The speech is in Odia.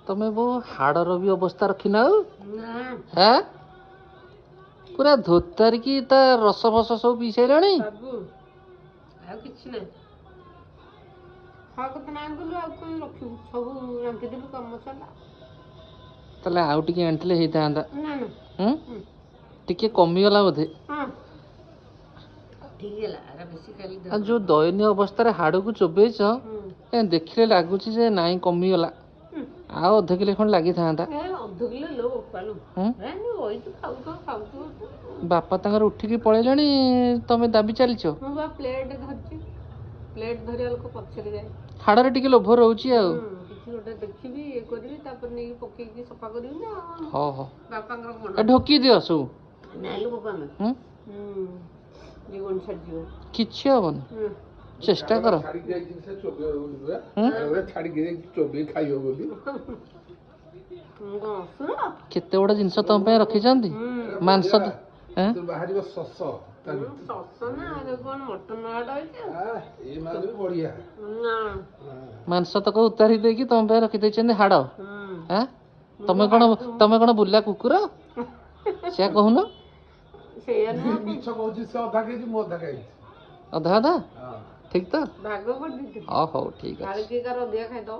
ତମେ ବୋ ହାଡ଼ର ବି ଅବସ୍ଥା ରଖିନ ଆଉ ନା ହଁ ପୁରା ଧୋତାରିକି ତା ରସ ଫସ ସବୁ ପିଇ ସାରିଲାଣି ସବୁ ଆଉ କିଛି ନାହିଁ ହଁ କଥା ନା କଲୁ ଆଉ କଣ ରଖିବୁ ସବୁ ରାନ୍ଧିଦେଲୁ କମ ମସଲା ତାହେଲେ ଆଉ ଟିକେ ଆଣିଥିଲେ ହେଇଥାନ୍ତା ନା ନା ହୁଁ ଟିକେ କମିଗଲା ବୋଧେ ହଁ ଠିକ ହେଲା ଆରେ ବେଶୀ ଖାଲି ଆଉ ଯୋଉ ଦୟନୀୟ ଅବସ୍ଥାରେ ହାଡ଼କୁ ଚୋବେଇଛ ଦେଖିଲେ ଲାଗୁଛି ଯେ ନାଇଁ କମିଗଲା ଆଉ ଅଧ କିଲୋ ଖଣ୍ଡେ ଲାଗିଥାନ୍ତା ଅଧ କିଲୋ ଲୋ ବୋପାଲୁ ରହିଛୁ ଖାଉଛୁ ବାପା ତାଙ୍କର ଉଠିକି ପଳେଇଲେଣି ତମେ ଦାବି ଚାଲିଛ ମୁଁ ବା ପ୍ଲେଟ ଧରିଛି ପ୍ଲେଟ ଧରିବା ଲୋକ ପଛରେ ଯାଏ ହାଡ଼ରେ ଟିକେ ଲୋଭ ରହୁଛି ଆଉ କିଛି ଗୋଟେ ଦେଖିବି ଇଏ କରିବି ତାପରେ ନେଇକି ପକେଇକି ସଫା କରିବି ନା ହଉ ହଉ ବାପାଙ୍କର କଣ ଢୋକି ଦିଅ ସବୁ ନାଇଲୋ ବୋପା ମା ଜୀବନ ଛାଡ଼ିଯିବ କିଛି ହବନି ଚେଷ୍ଟା କର କେତେ ବଡ଼ ଜିନିଷ ତମ ପାଇଁ ରଖିଛନ୍ତି ମାଂସ ବାହାରିବ ଶସ ମାଂସ ତକ ଉତାରି ଦେଇକି ତମ ପାଇଁ ରଖିଦେଇଛନ୍ତି ହାଡ଼ ତମେ କଣ ବୁଲା କୁକୁର ସେୟା କହୁନ ମିଛ କହୁଛି ସେ ଅଧା କେଜି ମୁଁ ଅଧା ଖାଇଛି ଅଧା ଅଧା ଠିକ ତ ଭାଗ କରିଦେଇଥିଲି ହଉ ଠିକ ଅଛି ଅଧିକା ଖାଇଦବ